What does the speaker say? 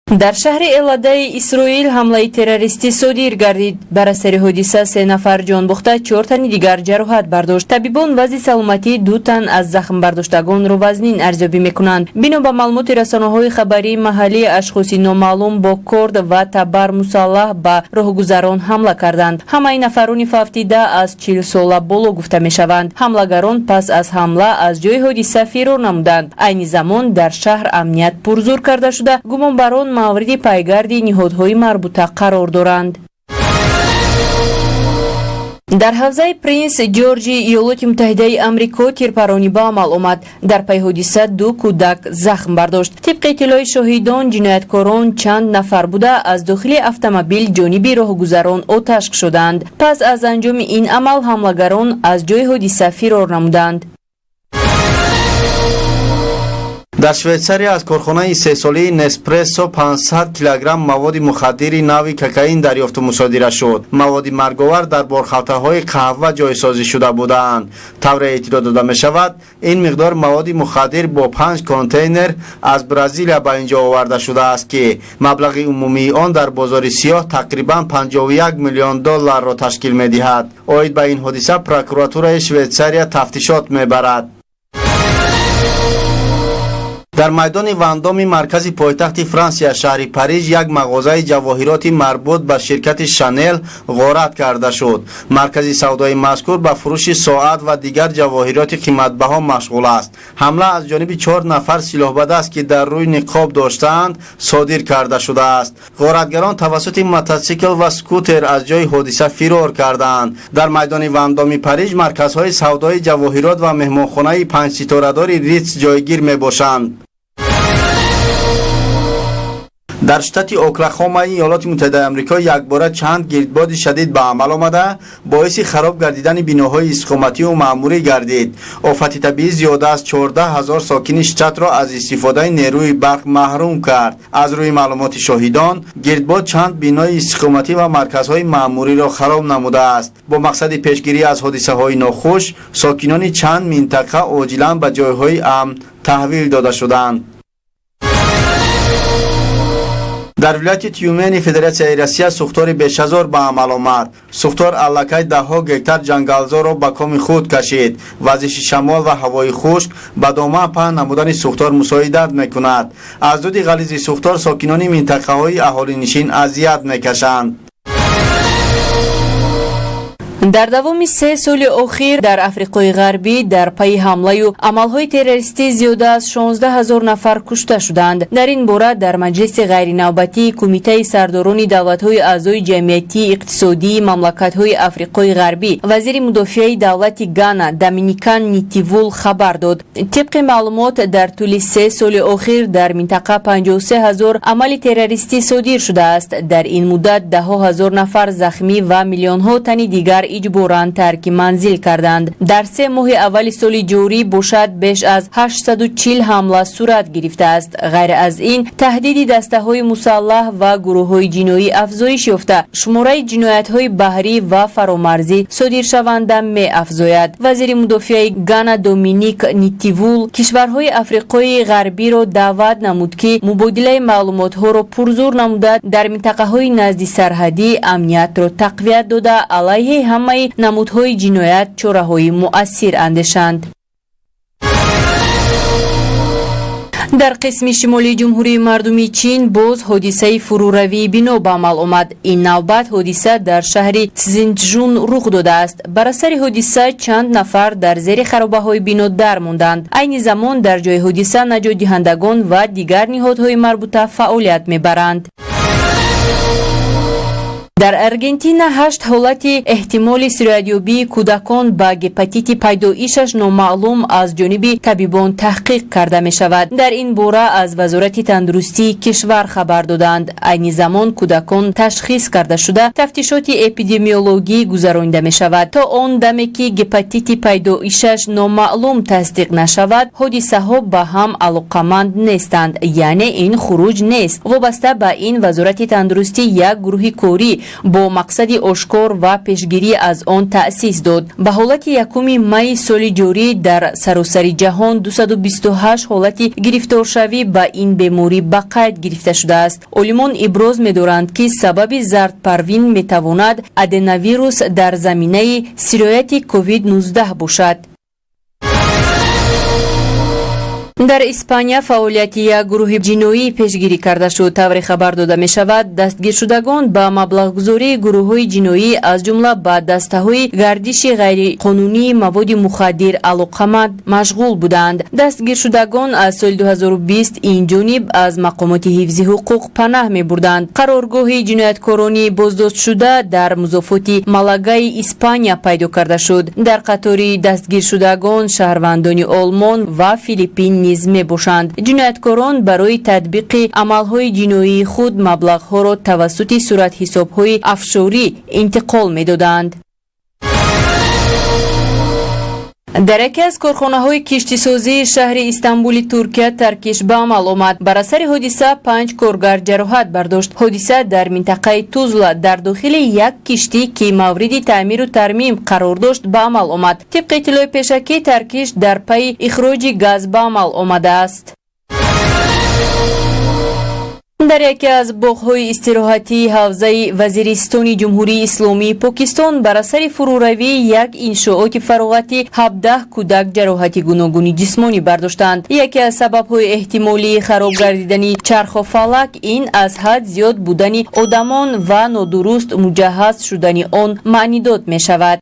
در شهر الادای اسرائیل حمله تروریستی صادر گردید. بر اثر حادثه 3 نفر جان باخته، 4 تن دیگر جراحت برداشت. طبیبان وضع سلامتی 2 تن از زخم برداشتگان را وزنین ارزیابی میکنند. بنا به معلومات رسانه‌های خبری محلی، اشخاصی نامعلوم با کرد و تبر مسلح به راهگذران حمله کردند. همه نفران فافتیده از 40 ساله بالا گفته میشوند. حملگران پس از حمله از جای حادثه فرار نمودند. عین زمان در شهر امنیت پرزور کرده شده. گمانبران مورد پیگرد نهادهای مربوطه قرار دارند. در حوزه پرنس جورج ایالات متحده آمریکا تیرپرانی به عمل آمد. در پی حادثه 2 کودک زخم برداشت. طبق اطلاع شاهدان، جنایتکاران چند نفر بوده از داخل اتومبیل جانب راهگذران آتش شدند. پس از انجام این عمل حملگران از جای حادثه فرار نمودند. در شویتساریا از کارخانه 3 ساله نسپرسو 500 کیلوگرم مواد مخدر نوعی کوکائین دریافت و مصادره شد. مواد مرگاور در بارخوطه‌های قهوه جایسازی شده بودند. طور اطلاع داده می شود این مقدار مواد مخدر با 5 کانتینر از برزیل به اینجا آورده شده است که مبلغ عمومی آن در بازار سیاه تقریبا 51 میلیون دلار را تشکیل می دهد. عاید به این حادثه پروکراتور شویتساریا تفتیشات می برد. در میدان وندام مرکز پایتخت فرانسه شهر پاریس یک مغازه جواهرات مربوط به شرکت شانل غارت کرده شد. مرکز سودای مذکور به فروش ساعت و دیگر جواهرات قیمت‌بها مشغول است. حمله از جانب 4 نفر سلاح به دست که در روی نقاب داشتند صادر کرده شده است. غارتگران توسط موتورسیکل و اسکوتر از جای حادثه فرار کردند. در میدان وندام پاریس مرکزهای سودای جواهرات و مهمانخانه 5 ستاره‌دار ریتز جایگیر میباشند. در شتات اوکلاهوما ایالات متحده آمریکا یکباره چند گردباد شدید به عمل آمده باعث خراب گردیدن بناهای استخامتی و معموری گردید. آفت طبیعی زیاده از 14,000 ساکن شتات را از استفاده نیروی برق محروم کرد. از روی معلومات شاهدان، گردباد چند بنای استخامتی و مرکزهای معموری را خراب نموده است. با مقصد پیشگیری از حادثه‌های ناخوش، ساکنان چند منطقه عاجلا به جایهای امن تحویل داده شدند. در ولایت تیومن فدراسیای روسیه سوختار بیش از 1000 به عمل آمد. سوختار علاقه ده‌ها گکتار جنگلزار را به کام خود کشید. وزش شمال و هوای خشک به ادامه پهن نمودن سوختار مساعدت میکند. از دود غلیظ سوختار ساکنان منطقه های اهالی نشین اذیت میکشند. در دوام 3 سال اخیر در افریقای غربی در پی حمله و عملهای تروریستی زیاده از 16,000 نفر کشته شدند. در این باره در مجلس غیر نوبتی کمیته سرداران دولت‌های اعضای جمعیتی اقتصادی مملکت‌های افریقای غربی وزیر مدافع دولت گانا دومینیکان نیتیوول خبر داد. طبق معلومات در طول 3 سال اخیر در منطقه 53,000 عمل تروریستی صادر شده است. در این مدت 10,000 نفر زخمی و میلیون‌ها تن دیگر اجباراً ترک منزل کردند. در 3 ماه اول سال جاری باشد بیش از 840 حمله صورت گرفته است. غیر از این تهدید دسته‌های مسلح و گروه‌های جنایی افزایش یافته. شماره جنایت‌های بحری و فرامرزی صادر شونده می افزاید. وزیر مدافع گانا دومینیک نیتیوول کشورهای افریقای غربی را دعوت نمود که مبادله معلومات‌ها را پرزور نموده در منطقه‌های نزد سرحدی امنیت را تقویت داده علیه همه نمودهای جنایت چاره‌های مؤثر اندیشند. در قسم شمالی جمهوری مردمی چین باز حادثه فروروی بنا به عمل آمد. این نوبت حادثه در شهر زینجون رخ داده است. بر اثر حادثه چند نفر در زیر خرابه‌های بنا درماندند. عین زمان در جای حادثه نجات دهندگان و دیگر نهادهای مربوطه فعالیت می‌برند. در ارژانتین 8 حالت احتمال سرایابی کودکان با هپاتیت پیدایشش نامعلوم از جانب طبیبان تحقیق کرده می شود. در این باره از وزارت تندرستی کشور خبر دادند. عین زمان کودکان تشخیص کرده شده تفتیشات اپیدمیولوژی گذرانده می شود. تا آن دمی که هپاتیت پیدایشش نامعلوم تصدیق نشود حادثه ها به هم علاقمند نیستند، یعنی این خروج نیست. وابسته به این وزارت تندرستی یک گروه کاری бо мақсади ошкор ва пешгирӣ аз он таъсис дод. Ба ҳолати 1 майи соли ҷорӣ дар саросари ҷаҳон 228 ҳолати гирифторшавӣ ба ин беморӣ ба қайд гирифта шудааст. олимон иброз медоранд ки сабаби зардпарвин метавонад аденовирус дар заминаи сирояти COVID-19 бошад. дар Испания фаъолияти як гурӯҳи ҷиноӣ пешгирӣ карда шуд. тавре хабар дода мешавад, дастгиршудагон ба маблағгузории гурӯҳҳои ҷиноӣ аз ҷумла ба дастаҳои гардиши ғайриқонунии маводи мухаддир алоқаманд машғул буданд. дастгиршудагон аз соли 2020 инҷониб аз мақомоти ҳифзи ҳуқуқ панаҳ мебурданд. қароргоҳи ҷинояткорони боздоштшуда дар музофоти Малагаи Испания пайдо карда шуд. дар қатори дастгиршудагон шаҳрвандони Олмон ва Филиппин низ мебошанд. ҷинояткорон барои татбиқи амалҳои ҷиноии худ маблағҳоро тавассути суратҳисобҳои афшорӣ интиқол медоданд. дар яке аз корхонаҳои киштисозии шаҳри Истанбули Туркия таркиш ба амал омад. бар асари ҳодиса 5 коргар ҷароҳат бардошт. ҳодиса дар минтақаи Тузла дар дохили як киштӣ ки мавриди таъмиру тармим қарор дошт ба амал омад. тибқи иттилои пешакӣ таркиш дар пайи ихроҷи газ ба амал омадааст. дар яке аз боғҳои истироҳатии ҳавзаи Вазиристони Ҷумҳурии Исломии Покистон бар асари фуруравии як иншооти фароғатӣ 17 кӯдак ҷароҳати гуногуни ҷисмонӣ бардоштанд. яке аз сабабҳои эҳтимолии хароб гардидани чархофалак ин аз ҳад зиёд будани одамон ва нодуруст муҷаҳҳаз шудани он маънидод мешавад.